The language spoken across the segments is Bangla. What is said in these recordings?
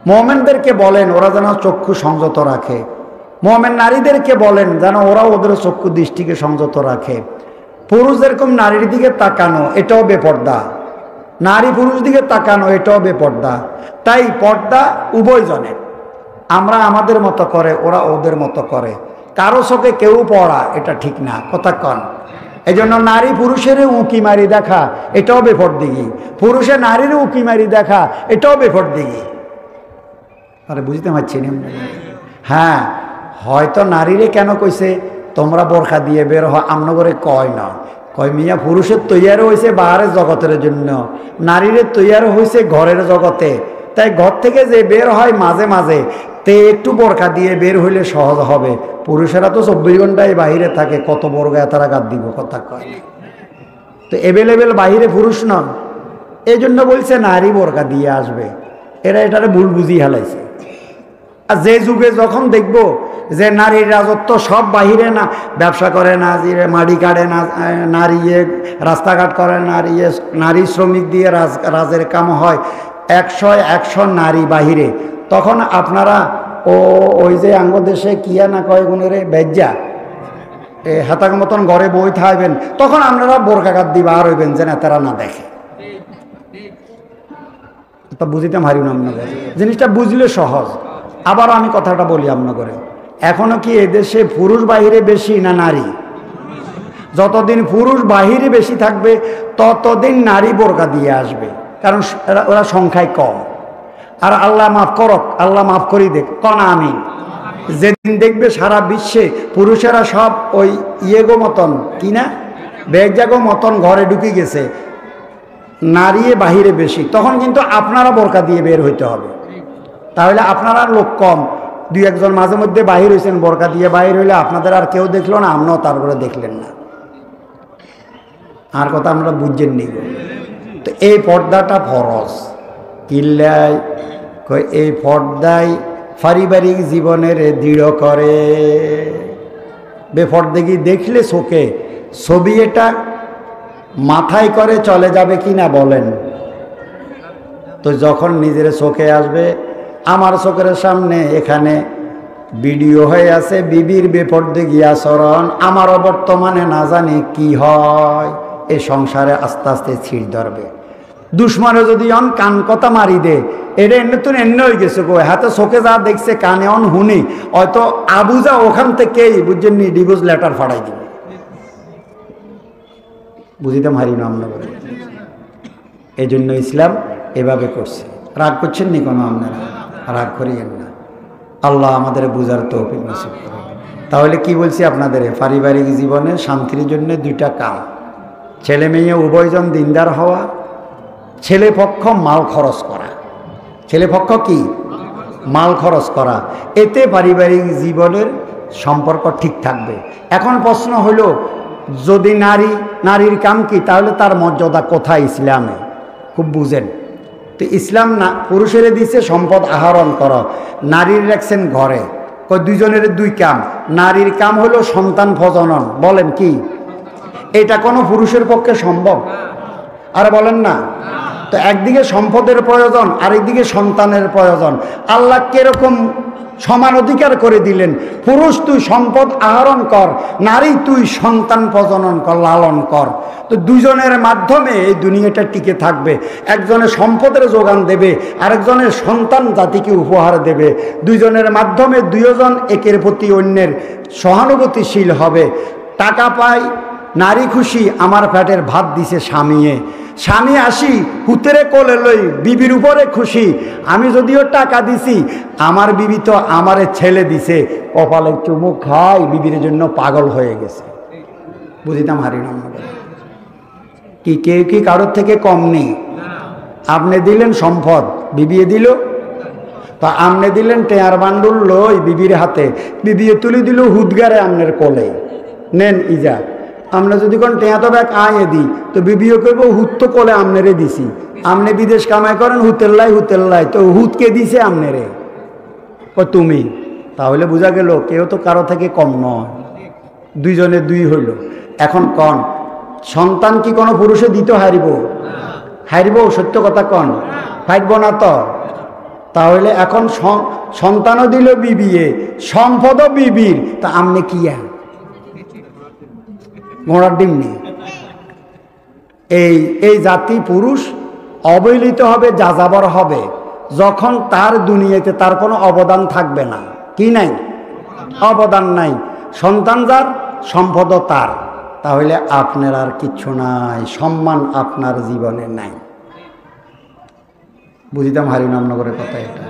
মুমিনদেরকে বলেন ওরা যেন চক্ষু সংযত রাখে, মুমিন নারীদেরকে বলেন যেন ওরা ওদের চক্ষু দৃষ্টিকে সংযত রাখে। পুরুষ যেরকম নারীর দিকে তাকানো এটাও বেপর্দা, নারী পুরুষ দিকে তাকানো এটাও বেপর্দা। তাই পর্দা উভয়জনের, আমরা আমাদের মতো করে ওরা ওদের মতো করে, কারো চোখে কেউ পড়া এটা ঠিক না, কথা কন। এই জন্য নারী পুরুষের উঁকি মারি দেখা এটাও বেপরদিগি, পুরুষের নারীর উঁকি মারি দেখা এটাও বেপরদিগি। আরে বুঝতে পারছি না? হ্যাঁ, হয়তো নারীরে কেন কইছে তোমরা বোরখা দিয়ে বের হয়, আমনগরে কয় না, কয় মিয়া পুরুষের তৈয়ারও হয়েছে বাহারের জগতের জন্য, নারীর তৈয়ারও হয়েছে ঘরের জগতে। তাই ঘর থেকে যে বের হয় মাঝে মাঝে তে একটু বোরখা দিয়ে বের হইলে সহজ হবে। পুরুষেরা তো 24 ঘন্টায় বাহিরে থাকে, কত বোরখা তারা গাদ দিব, কথা কয় না। তো এভেলেবেল বাহিরে পুরুষ নন, এই জন্য বলছে নারী বোরখা দিয়ে আসবে। এরা এটারে ভুল বুঝিয়ে হেলাইছে। আর যে যুগে যখন দেখব যে নারীর রাজত্ব সব বাহিরে, না ব্যবসা করে, না মাড়ি কাটে, না নারী রাস্তাঘাট করে, নারী শ্রমিক দিয়ে রাজের কাম হয়, 100 নারী বাহিরে, তখন আপনারা ওই যে আঙ্গ দেশে কিয়া না কয় গুণের বেজ্জা হাতাক মতন ঘরে বই থাকবেন, তখন আপনারা বোরকাঘাত দিবা আর হইবেন যে না তারা না দেখে। তা বুঝিতে হারি না আপনাদের, জিনিসটা বুঝলে সহজ। আবারও আমি কথাটা বলি আপনাদের, এখনো কি এদেশে পুরুষ বাহিরে বেশি না নারী? যতদিন পুরুষ বাহিরে বেশি থাকবে ততদিন নারী বোরকা দিয়ে আসবে, কারণ ওরা সংখ্যায় কম। আর আল্লাহ মাফ করক, আল্লাহ মাফ করি দেখ, কনা আমিন। যেদিন দেখবে সারা বিশ্বে পুরুষেরা সব ওই ইয়েগো মতন কিনা বেজাগো মতন ঘরে ঢুকে গেছে, নারী বাহিরে বেশি, তখন কিন্তু আপনারা বোরকা দিয়ে বের হইতে হবে। তাহলে আপনারা লোক কম, 2-1 জন মাঝে মধ্যে বাহির হয়েছেন বোরকা দিয়ে, বাহির হইলে আপনাদের আর কেউ দেখলো না, আমরাও তারপরে দেখলেন না। আর কথা আমরা বুঝছেন নি। তো এই পর্দাটা ফরজ কিল্লায়, এই পর্দায় পারিবারিক জীবনের দৃঢ় করে। বেপর্দাগি দেখলে চোখে ছবি এটা মাথায় করে চলে যাবে কি না বলেন? তো যখন নিজের চোখে আসবে, আমার চোখের সামনে এখানে ভিডিও হয়ে আছে বিবির বেপরদেগি আচরণ, আমারও বর্তমানে না জানি কি হয়, এই সংসারে আস্তে আস্তে ছিঁড় ধরবে। দুশ্মনে যদি অন কান কথা মারি দে, এটা এমনি তো এমনি হয়ে গেছে গো, হাতে চোখে যা দেখছে কানে অন হুনি, হয়তো আবুজা ওখান থেকেই বুঝছেন নি ডিভোর্স লেটার ফাড়াই দিবে। বুঝিতাম হারি না আমরা বলে, এই জন্য ইসলাম এভাবে করছে। রাগ করছেন নি কোনো? আপনারা রাগ করিয়েন না, আল্লাহ আমাদের বুঝার তৌফিক নসিব করুন। তাহলে কি বলছি আপনাদের, পারিবারিক জীবনে শান্তির জন্য 2টা কাম, ছেলে মেয়ে উভয়জন দিনদার হওয়া, ছেলে পক্ষ মাল খরচ করা। ছেলে পক্ষ কি? মাল খরচ করা, এতে পারিবারিক জীবনের সম্পর্ক ঠিক থাকবে। এখন প্রশ্ন হলো, যদি নারীর কাম কি, তাহলে তার মর্যাদা কোথায় ইসলামে? খুব বুঝেন তো, ইসলাম না পুরুষের দিছে সম্পদ আহরণ করো, নারীর রাখছেন ঘরে। দুইজনের 2 কাম। নারীর কাম হলো সন্তান প্রজনন, বলেন কি এটা কোনো পুরুষের পক্ষে সম্ভব? আর বলেন না? তো একদিকে সম্পদের প্রয়োজন, আরেকদিকে সন্তানের প্রয়োজন। আল্লাহ কিরকম সমান অধিকার করে দিলেন, পুরুষ তুই সম্পদ আহরণ কর, নারী তুই সন্তান প্রজনন কর, লালন কর। তো দুজনের মাধ্যমে এই দুনিয়াটা টিকে থাকবে। একজনের সম্পদের যোগান দেবে, আরেকজনের সন্তান জাতিকে উপহার দেবে। দুজনের মাধ্যমে দুজন একের প্রতি অন্যের সহানুভূতিশীল হবে। টাকা পাই, নারী খুশি, আমার পেটের ভাত দিছে স্বামীয়ে, স্বামী আসি হুতেরে কোলে লই, বিবির উপরে খুশি। আমি যদিও টাকা দিছি, আমার বিবি তো আমারে ছেলে দিছে, কপালে চুমুক খাই, বিবির জন্য পাগল হয়ে গেছে। বুঝিতাম হারি না কি? কেউ কি কারোর থেকে কম নেই? আপনি দিলেন সম্পদ, বিবিয়ে দিল, তা আপনি দিলেন টেয়ার বান্ডুল লই বিবির হাতে, বিবিয়ে তুলে দিল হুদগারে আমনের কোলে, নেন ইজা। আমরা যদি কোন টেয়া তো ব্যাগ আয়ে দিই, তো বিবিও করবো হুত তো কোলে আমনেরে দিছি, আমনে বিদেশ কামাই করেন হুতেল্লাই, তো হুতকে দিছে আমনেরে তুমি। তাহলে বোঝা গেল কেউ তো কারো থেকে কম নয়, দুইজনে 2 হইল। এখন কন, সন্তান কি কোনো পুরুষে দিতে হারিব? সত্য কথা কন, ফাইটব না তো? তাহলে এখন সন্তানও দিল বিবিএ, সম্পদও বিবির, তা আমনে কি ঘোড়ার ডিম নেই। এই জাতি পুরুষ অবহেলিত হবে, যাযাবর হবে যখন তার দুনিয়াতে তার কোনো অবদান থাকবে না। কি নাই? অবদান নাই। সন্তান যার, সম্পদও তার, তাহলে আপনার আর কিচ্ছু নাই, সম্মান আপনার জীবনে নাই। বুঝিতাম হরিনামনগরের কথা এটা।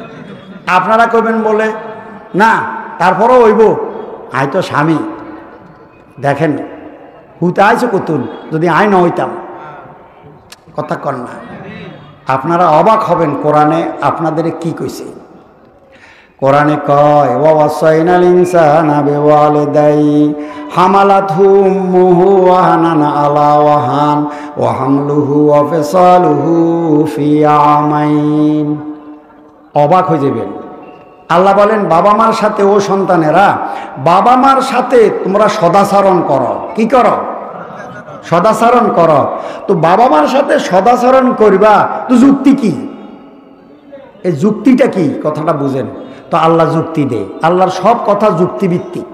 আপনারা কবেন বলে না, তারপরও হইব, আই তো স্বামী, দেখেন হুতে আইছে কতুন, যদি আই না হইতাম, কথা কন না। আপনারা অবাক হবেন কোরআনে আপনাদের কি কইছে। কোরআনে কয় ওয়াসাইনাল ইনসানা বিওয়ালিদাইহি হামালাতহু উম্মুহু ওয়াহানান আলা ওয়াহান ওয়া হামলুহু ওয়া ফিসালুহু ফি আমাইন। অবাক হয়ে যাবেন। আল্লাহ বলেন বাবা মার সাথে, ও সন্তানেরা বাবা মার সাথে তোমরা সদাচরণ করো। কি করো? সদাচরণ করো। তো বাবা মার সাথে সদাচরণ করবা, তো যুক্তি কি? এই যুক্তিটা কি? কথাটা বুঝেন তো। আল্লাহ যুক্তি দেয়, আল্লাহর সব কথা যুক্তিভিত্তিক।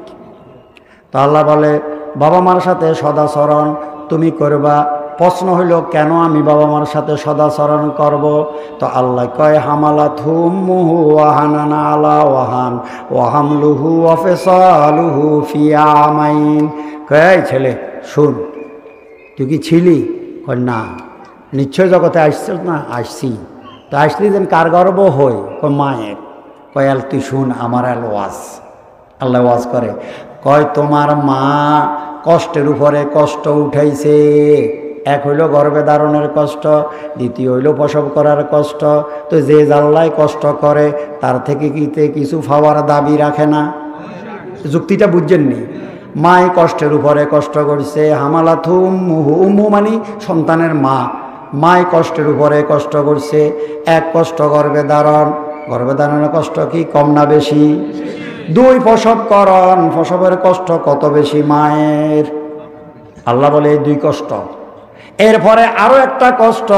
তো আল্লাহ বলে বাবা মার সাথে সদাচরণ তুমি করবা। প্রশ্ন হইল কেন আমি বাবা মার সাথে সদাচরণ করব? তো আল্লাহ কয় হামালাতহু উম্মুহু ওয়াহানান আলা ওয়াহান ওয়া হামলুহু ওয়া ফিসালুহু ফি আমাইন। কয় ছেলে শুন, তুই কি ছিলি? কয় না। নিশ্চয় জগতে আসছিস না? আসছি। তো আসলি যেন কার গর্ব হই? কয় মায়ের। কয় আল তুই শুন আমার আল ওয়াজ। আল্লাহ ওয়াজ করে, কয় তোমার মা কষ্টের উপরে কষ্ট উঠাইছে। এক হইল গর্ভে ধারণের কষ্ট, দ্বিতীয় হইল প্রসব করার কষ্ট। তো যে জাল্লায় কষ্ট করে তার থেকে কিছু পাওয়ার দাবি রাখে না। যুক্তিটা বুঝছেননি? মাই কষ্টের উপরে কষ্ট করছে। হামালাতহু উম্মুহু, উম্মু মানে সন্তানের মা। মাই কষ্টের উপরে কষ্ট করছে। এক কষ্ট গর্ভে ধারণ, গর্ভে ধারণের কষ্ট কি কম না বেশি? দুই প্রসবকরণ, প্রসবের কষ্ট কত বেশি মায়ের? আল্লাহ বলে এই দুই কষ্ট। এরপরে আরো একটা কষ্ট,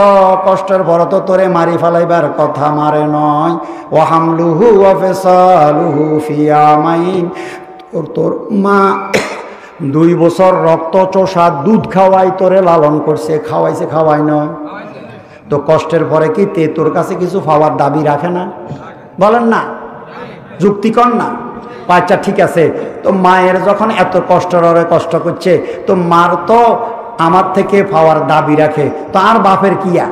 কষ্টের পরে তো তোরে মারি ফেলাইবার কথা, মারে নয়। ওয়া হামলুহু ওয়া ফিসালুহু ফি আমাইন। তোর মা 2 বছর রক্ত চোষা দুধ খাওয়াই তোরে লালন করছে, খাওয়াইছে, খাওয়াই নয়? তো কষ্টের পরে কি তে তোর কাছে কিছু পাওয়ার দাবি রাখে না? বলেন না, যুক্তি কর না। আচ্ছা ঠিক আছে, তো মায়ের যখন এত কষ্ট করছে, তো মার তো আমার থেকে পাওয়ার দাবি রাখে, তো আর বাপের কিয়া?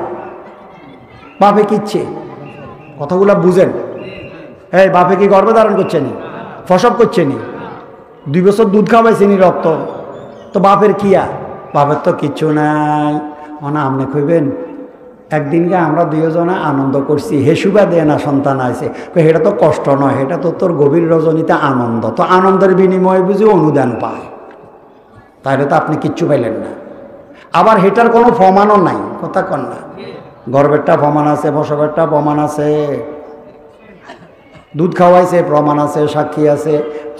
বাপে কিচ্ছে? কথাগুলো বুঝেন। এই বাপে কি গর্ভধারণ করছে নি? প্রসব করছে নি? 2 বছর দুধ খাওয়াইছে নি, রক্ত? তো বাপের কিয়া? বাপের তো কিচ্ছু নাই। না আপনি কইবেন একদিনকে আমরা 2 জনে আনন্দ করছি, হেসুবা দেয় না সন্তান আছে। এটা তো কষ্ট নয়, এটা তো তোর গভীর রজনীতে আনন্দ। তো আনন্দের বিনিময়ে বুঝি অনুদান পায়, তাহলে তো আপনি কিচ্ছু পাইলেন না। আবার হেটার কোনো প্রমাণও নাই, কথা কন না। গর্বেরটা প্রমাণ আছে, প্রসবেরটা প্রমাণ আছে, দুধ খাওয়াইছে প্রমাণ আছে, সাক্ষী আছে।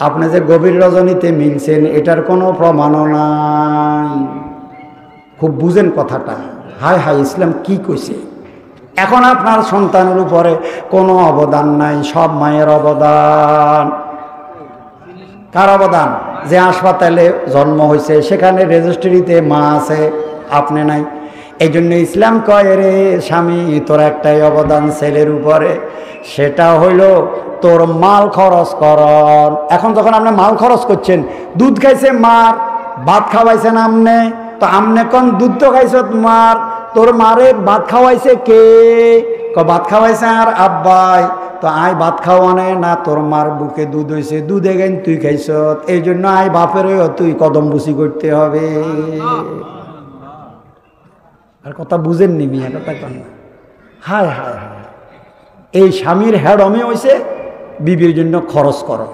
আপনি যে গভীর রজনীতে মিলছেন এটার কোনো প্রমাণও নাই। খুব বুঝেন কথাটা। হায় হায়, ইসলাম কি কইছে। এখন আপনার সন্তানের উপরে কোনো অবদান নাই, সব মায়ের অবদান। কার অবদান? যে হাসপাতালে জন্ম হয়েছে সেখানে রেজিস্ট্রিতে মা আছে, আপনি নাই। এই জন্য ইসলাম কয় রে স্বামী, তোর একটাই অবদান ছেলের উপরে, সেটা হইল তোর মাল খরচ করন। এখন যখন আপনি মাল খরচ করছেন, দুধ খাইছে মার, ভাত খাওয়াইছেন আমনে, তো আমনে কোন দুধ তো খাইছ তোমার, তোর মারে ভাত খাওয়াইছে কে? ভাত খাওয়াইছে আর আব্বাই। তো আই ভাত খাওয়ানে না, তোর মার বুকে দুধ হয়েছে, দুধে গেন তুই খাইছ, এই জন্য আই বাপের তুই কদম বুসি করতে হবে। আর কথা বুঝেননি মিয়া, কথা কন না। হায় হায় হায়, এই স্বামীর হেডমে হয়েছে বিবির জন্য খরচ করো।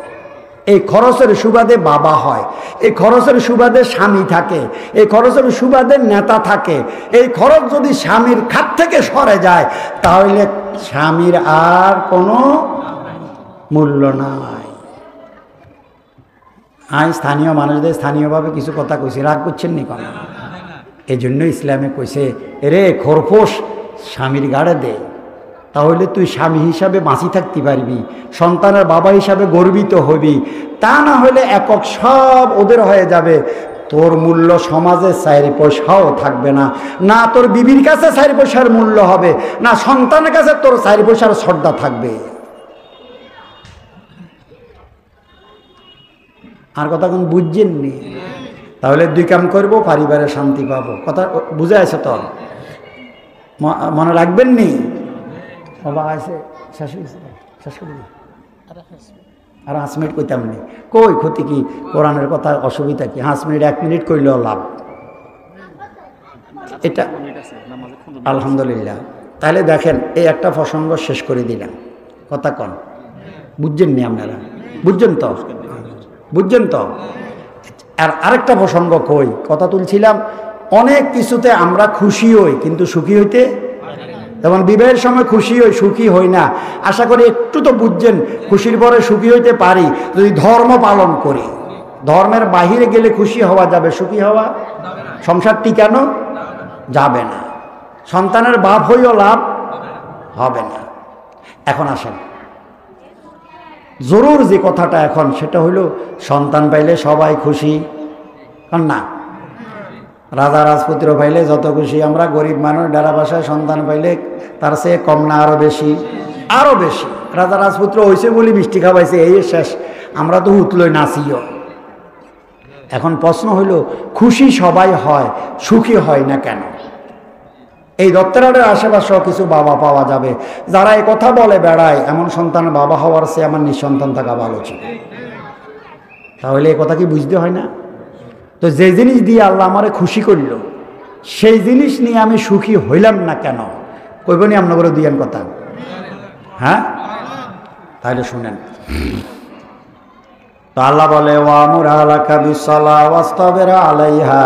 এই খরচের সুবাদে বাবা হয়, এই খরচের সুবাদে স্বামী থাকে, এই খরচের সুবাদে নেতা থাকে। এই খরচ যদি স্বামীর খাত থেকে সরে যায় তাহলে স্বামীর আর কোনো মূল্য নাই। আমি স্থানীয় মানুষদের স্থানীয়ভাবে কিছু কথা কইছি, রাগ করছেন নি কেন? এই জন্য ইসলামে কইছে রে খরপোশ স্বামীর গাড়ে দে, তাহলে তুই স্বামী হিসাবে বাঁচি থাকতে পারবি, সন্তানের বাবা হিসাবে গর্বিত হবি। তা না হলে একক সব ওদের হয়ে যাবে, তোর মূল্য সমাজে 4 পয়সাও থাকবে না, না তোর বিবির কাছে 4 পয়সার মূল্য হবে, না সন্তানের কাছে তোর 4 পয়সার শ্রদ্ধা থাকবে। আর কথা কোন বুঝছেননি? তাহলে 2 কাম করবো, পরিবারে শান্তি পাবো। কথা বুঝে আছে তো? মনে রাখবেন নি? বাবা আছে শেষ হয়েছে, শেষ করে আর 5 মিনিট কইতাম নি, কই ক্ষতি কি? কোরআনের কথা অসুবিধা কি? 5 মিনিট 1 মিনিট কইলেও লাভ। এটা আলহামদুলিল্লাহ। তাহলে দেখেন, এই একটা প্রসঙ্গ শেষ করে দিলাম। কথা কন, বুঝছেন নি আপনারা? বুঝছেন তো? বুঝছেন তো? আর আরেকটা প্রসঙ্গ কই, কথা তুলছিলাম, অনেক কিছুতে আমরা খুশি হই কিন্তু সুখী হইতে, যেমন বিবাহের সময় খুশি হই, সুখী হই না। আশা করি একটু তো বুঝছেন, খুশির পরে সুখী হইতে পারি যদি ধর্ম পালন করি। ধর্মের বাহিরে গেলে খুশি হওয়া যাবে, সুখী হওয়া, সংসার টিকানো যাবে না, সন্তানের বাপ হইও লাভ হবে না। এখন আসেন, জরুর যে কথাটা এখন, সেটা হইল সন্তান পাইলে সবাই খুশি না? রাজা রাজপুত্র পাইলে যত খুশি আমরা, গরিব মানুষ ডেরা বাসায় সন্তান পাইলে তার চেয়ে কম না আরো বেশি? আরো বেশি। রাজা রাজপুত্র হয়েছে বলি মিষ্টি খাওয়াইছে, এই শেষ, আমরা তো উতলই নাচিও। এখন প্রশ্ন হইল, খুশি সবাই হয়, সুখী হয় না কেন? এই দত্তরাটের আশেপাশেও কিছু বাবা পাওয়া যাবে যারা এই কথা বলে বেড়ায়, এমন সন্তান বাবা হওয়ার চেয়ে আমার নিঃসন্তান থাকা ভালো ছিল। তাহলে এই কথা কি বুঝতে হয় না? তো যে জিনিস দিয়ে আল্লাহ আমারে খুশি করল, সেই জিনিস নিয়ে আমি সুখী হইলাম না কেন? কইবনি আপনাকে দিয়ান কথা? হ্যাঁ, তাহলে শুনেন। তো আল্লাহ বলে, ওয়ামুর আলাকা বিসসালাহ ওয়াসতাবির আলাইহা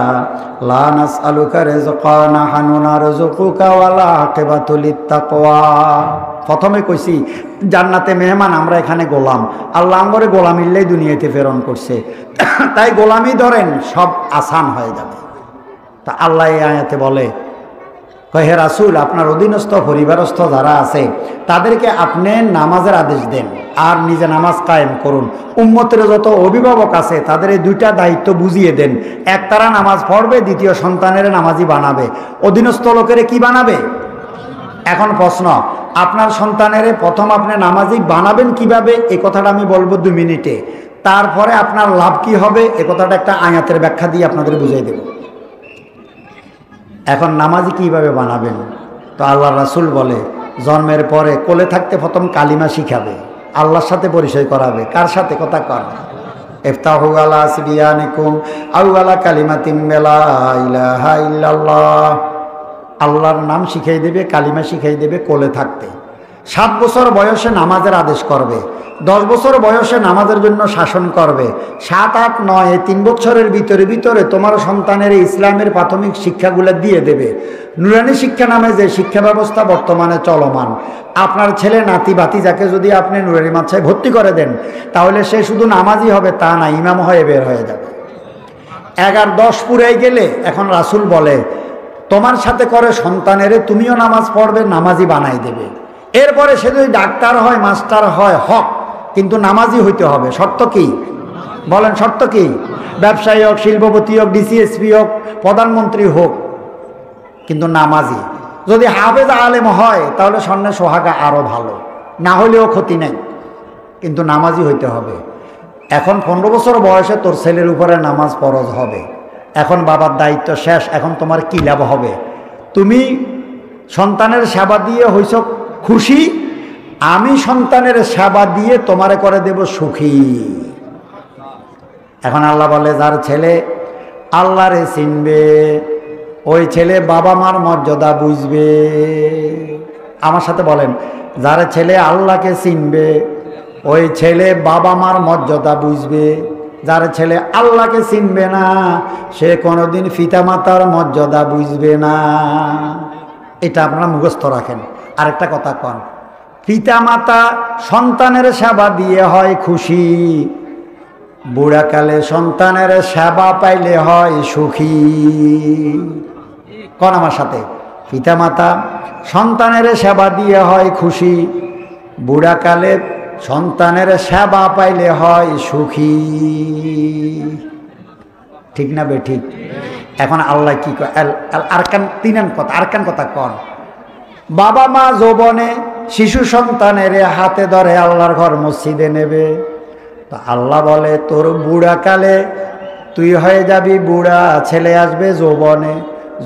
লা নাসআলুকা রিজকান নাহনু নারযুকুকা ওয়ালা আকিবাতুল লিত্তাকওয়া। প্রথমে কইছি জান্নাতে মেহমান, আমরা এখানে গোলাম। আল্লাহ আমরে গোলামিল্লাই দুনিয়াতে প্রেরণ করছে, তাই গোলামি ধরেন সব আসান হয়ে যাবে। তা আল্লাহ এই আয়াতে বলে, হে রাসূল, আপনার অধীনস্থ পরিবারস্থ যারা আছে তাদেরকে আপনি নামাজের আদেশ দেন আর নিজে নামাজ কায়েম করুন। উম্মতের যত অভিভাবক আছে তাদের এই 2টা দায়িত্ব বুঝিয়ে দেন। এক, তারা নামাজ পড়বে, দ্বিতীয় সন্তানের নামাজি বানাবে। অধীনস্থ লোকের কি বানাবে? এখন প্রশ্ন, আপনার সন্তানের প্রথম আপনি নামাজি বানাবেন কিভাবে? এই কথাটা আমি বলবো 2 মিনিটে। তারপরে আপনার লাভ কি হবে এ কথাটা একটা আয়াতের ব্যাখ্যা দিয়ে আপনাদের বুঝিয়ে দেব। এখন নামাজি কিভাবে বানাবেন? তো আল্লাহ রাসূল বলে, জন্মের পরে কোলে থাকতে প্রথম কালিমা শিখাবে, আল্লাহর সাথে পরিচয় করাবে। কার সাথে? কথা কর। ইফতাহু আলা সিবিয়ানিকুম আউ আলা কালিমাতিম লা ইলাহা ইল্লাল্লাহ। আল্লাহর নাম শিখাই দেবে, কালিমা শিখাই দেবে কোলে থাকতে। 7 বছর বয়সে নামাজের আদেশ করবে, 10 বছর বয়সে নামাজের জন্য শাসন করবে, 7, 8, 9 এই 3 বছরের ভিতরে তোমার সন্তানের ইসলামের প্রাথমিক শিক্ষাগুলো দিয়ে দেবে। নুরানি শিক্ষা নামে যে শিক্ষা ব্যবস্থা বর্তমানে চলমান, আপনার ছেলে নাতি ভাতিজাকে যদি আপনি নুরানি মাদ্রাসায় ভর্তি করে দেন, তাহলে সে শুধু নামাজি হবে তা না, ইমাম হয়ে বের হয়ে যাবে। 11, 10 পুরাই গেলে এখন রাসূল বলে, তোমার সাথে করে সন্তানেরে তুমিও নামাজ পড়বে, নামাজি বানাই দেবে। এরপরে সে যদি ডাক্তার হয়, মাস্টার হয়, হক, কিন্তু নামাজি হইতে হবে। শর্ত কি বলেন? শর্ত কি? ব্যবসায়ী হোক, শিল্পপতি হোক, ডিসিএসপি হোক, প্রধানমন্ত্রী হোক, কিন্তু নামাজি। যদি হাফেজ আলেম হয় তাহলে স্বর্ণে সোহাগা আরো ভালো, না হলেও ক্ষতি নেই, কিন্তু নামাজি হইতে হবে। এখন 15 বছর বয়সে তোর ছেলের উপরে নামাজ ফরজ হবে। এখন বাবার দায়িত্ব শেষ, এখন তোমার কি লাভ হবে? তুমি সন্তানের সেবা দিয়ে হইছ খুশি, আমি সন্তানের সেবা দিয়ে তোমারে করে দেব সুখী। এখন আল্লাহ বলে, যার ছেলে আল্লাহরে চিনবে ওই ছেলে বাবা মার মর্যাদা বুঝবে। আমার সাথে বলেন, যার ছেলে আল্লাহকে চিনবে ওই ছেলে বাবা মার মর্যাদা বুঝবে। যার ছেলে আল্লাহকে চিনবে না সে কোনোদিন পিতামাতার মর্যাদা বুঝবে না। এটা আপনারা মুখস্থ রাখেন। আরেকটা কথা কন, পিতামাতা সন্তানের সেবা দিয়ে হয় খুশি, বুড়াকালে সন্তানের সেবা পাইলে হয় সুখী। কন আমার সাথে, পিতামাতা সন্তানের সেবা দিয়ে হয় খুশি, বুড়াকালে সন্তানের সেবা পাইলে হয় সুখী। ঠিক না বে ঠিক? এখন আল্লাহ কি কয়? আরকান তিনান কথা, আরকান কথা কন। বাবা মা যৌবনে শিশু সন্তানের হাতে ধরে আল্লাহর ঘর মসজিদে নেবে, তো আল্লাহ বলে তোর বুড়াকালে তুই হয়ে যাবি বুড়া, ছেলে আসবে যৌবনে,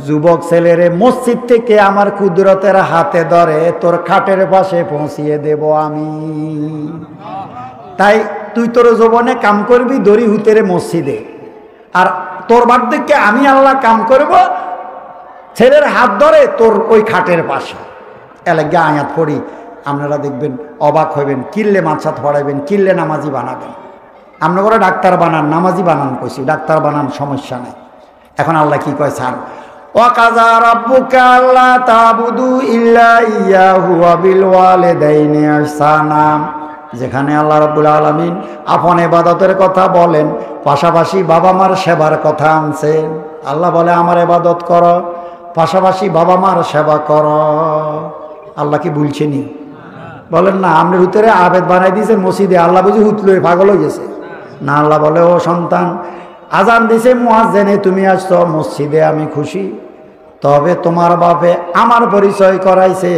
যুবক ছেলেরে মসজিদ থেকে আমার কুদরতের হাতে ধরে তোর খাটের পাশে পৌঁছিয়ে দেব আমি। তাই তুই তোর যৌবনে কাম করবি দড়ি হুতেরে মসজিদে, আর তোর বার্ধক্যে আমি আল্লাহ কাম করব ছেলের হাত ধরে তোর ওই খাটের পাশে। এলাকা আয়াত পড়ি, আপনারা দেখবেন অবাক হইবেন, কিল্লে মাছাত পড়াইবেন, কিল্লে নামাজি বানাবেন। আমরা করে ডাক্তার বানান, নামাজি বানান কইছি, ডাক্তার বানান সমস্যা নেই। এখন আল্লাহ কি কয়? ছাড়। ওয়াকাযা রাব্বুকা আল্লা তা'বুদু ইল্লা ইয়াহু ওয়া বিল ওয়ালিদাইনি ইহসানা, যেখানে আল্লাহ রাব্বুল আলামিন আপন ইবাদতের কথা বলেন, পাশাপাশি বাবা মার সেবার কথা আনছেন। আল্লাহ বলে আমার ইবাদত করো, পাশাপাশি বাবা মার সেবা করো। আল্লাহ কি বলছেনি? বলেন না, আপনি হুতেরে আবেদ বানাই দিয়েছেন মসজিদে, আল্লাহ বুঝি হুতলই পাগল হয়ে গেছে না। আল্লাহ বলে ও সন্তান, আজান দিছে মুয়াজ্জিনে, তুমি আসছো মসজিদে, আমি খুশি। তবে তোমার বাপে আমার পরিচয় করাইছে,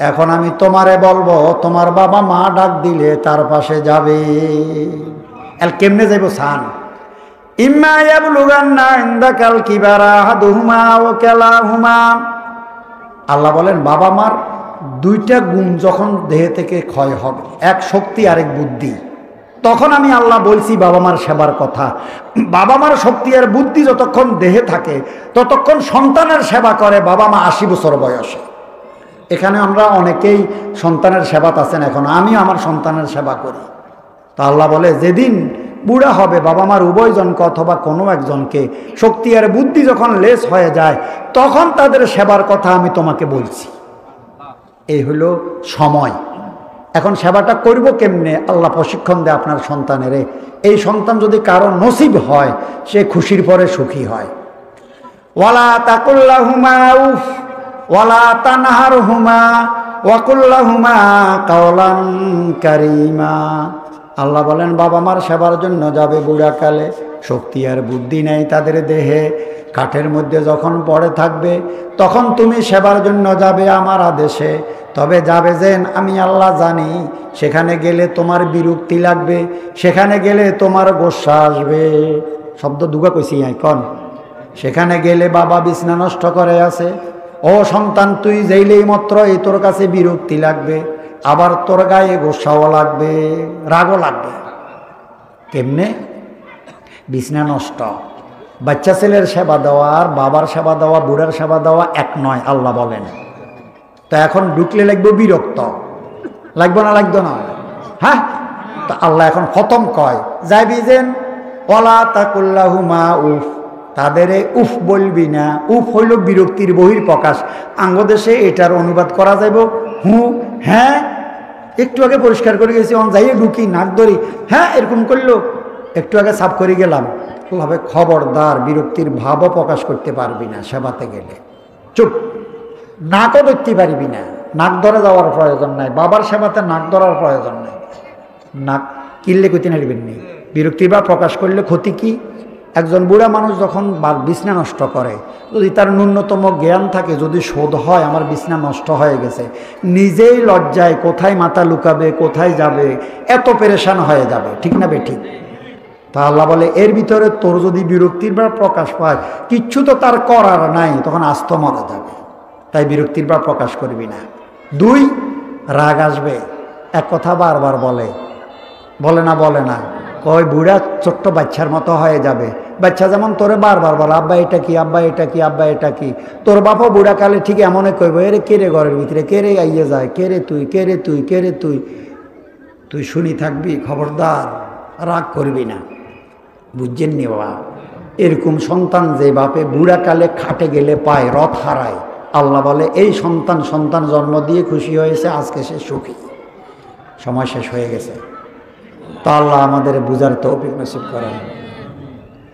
এখন আমি তোমারে বলবো তোমার বাবা মা ডাক দিলে তার পাশে যাবে। এল কেমনে যাইব? সান ইম্মা ইয়াবলুগান্না ইনদাকাল কিবারা আহাদুহুমা ওয়া কিলাহুমা। আল্লাহ বলেন বাবা মার দুইটা গুণ যখন দেহ থেকে ক্ষয় হবে, এক শক্তি আরেক বুদ্ধি, তখন আমি আল্লাহ বলছি বাবা মার সেবার কথা। বাবা মার শক্তি আর বুদ্ধি যতক্ষণ দেহে থাকে ততক্ষণ সন্তানের সেবা করে বাবা মা 80 বছর বয়সে। এখানে আমরা অনেকেই সন্তানের সেবাত আছেন, এখন আমি আমার সন্তানের সেবা করি। তো আল্লাহ বলে যেদিন বুড়া হবে বাবা মার উভয়জনকে অথবা কোনো একজনকে শক্তি আর বুদ্ধি যখন লেস হয়ে যায়, তখন তাদের সেবার কথা আমি তোমাকে বলছি। এই হলো সময়। এখন সেবাটা করব কেমনে? আল্লাহ প্রশিক্ষণ দেয় আপনার সন্তানেরে। এই সন্তান যদি কারো নসিব হয়, সে খুশির পরে সুখী হয়। ওয়ালা তাকুল্লাহুমা উফ ওয়ালা তানহারহুমা ওয়াকুল্লাহুমা কাওলান কারীমা। আল্লাহ বলেন বাবা মার সেবার জন্য যাবে বুড়াকালে, শক্তি আর বুদ্ধি নেই তাদের দেহে, কাঠের মধ্যে যখন পড়ে থাকবে তখন তুমি সেবার জন্য যাবে আমার আদেশে। তবে যাবে যেন আমি আল্লাহ জানি, সেখানে গেলে তোমার বিরক্তি লাগবে, সেখানে গেলে তোমার গোসা আসবে। শব্দ দুগা কইছি কন। সেখানে গেলে বাবা বিছনা নষ্ট করে আছে, ও সন্তান তুই যাইলেই মাত্র এই তোর কাছে বিরক্তি লাগবে, আবার তোর গায়ে গোসাও লাগবে, রাগও লাগবে। কেমনে? বিছনা নষ্ট। বাচ্চা ছেলের সেবা দেওয়া আর বাবার সেবা দেওয়া, বুড়ার সেবা দেওয়া এক নয় আল্লাহ বলেন। তো এখন ঢুকলে লাগবে বিরক্ত, লাগবে না? লাগতো না? হ্যাঁ। তো আল্লাহ এখন খতম কয় যাইবি যেন ওয়ালা তাকুল্লাহুমা উফ, তাদের উফ বলবি না। উফ হইল বিরক্তির বহির প্রকাশ। আঙ্গদেশে এটার অনুবাদ করা যাইব হু হ্যাঁ। একটু আগে পরিষ্কার করে গেছি, অন যাইয়ে ঢুকি নাক ধরি, হ্যাঁ এরকম করলো, একটু আগে সাফ করে গেলাম। ভাবে খবরদার, বিরক্তির ভাবও প্রকাশ করতে পারবি না সেবাতে গেলে। চুপ। নাকও ধরতে পারবি না, নাক ধরে যাওয়ার প্রয়োজন নাই। বাবার সেবাতে নাক ধরার প্রয়োজন নাই। নাক কিনলে কইতে নারবেন নি। বিরক্তির ভাব প্রকাশ করলে ক্ষতি কি? একজন বুড়া মানুষ যখন বিছনা নষ্ট করে, যদি তার ন্যূনতম জ্ঞান থাকে, যদি শোধ হয় আমার বিছনা নষ্ট হয়ে গেছে, নিজেই লজ্জায় কোথায় মাথা লুকাবে, কোথায় যাবে, এত পেরেশান হয়ে যাবে। ঠিক না বে ঠিক? তা আল্লাহ বলে এর ভিতরে তোর যদি বিরক্তির ভাব প্রকাশ পায়, কিচ্ছু তো তার করার নাই, তখন আস্ত মারা যাবে। তাই বিরক্তির ভাব প্রকাশ করবি না। 2, রাগ আসবে। এক কথা বারবার বলে না, বলে না, কয় বুড়া ছোট্ট বাচ্চার মতো হয়ে যাবে। বাচ্চা যেমন তোরে বারবার বলে আব্বা এটা কি, আব্বা এটা কি, আব্বা এটা কি, তোর বাপও বুড়া কালে ঠিক এমনই কইব, এরে কে রে ঘরের ভিতরে, কে রে আইয়ে যায়, কে রে তুই, কে রে তুই, কে রে তুই। তুই শুনি থাকবি, খবরদার রাগ করবি না। বুঝছেন নি বাবা? এরকম সন্তান যে বাপে বুড়া কালে খাটে গেলে পায়, রথ হারায়, আল্লাহ বলে এই সন্তান জন্ম দিয়ে খুশি হয়েছে, আজকে সে সুখী। সময় শেষ হয়ে গেছে। তা আল্লাহ আমাদের বুঝার তৌফিক নসিব করেন।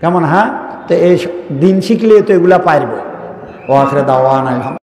কেমন? হ্যাঁ। তো এই দিন শিখলে তো এগুলা পারবো। ও আখরে দাওয়ান।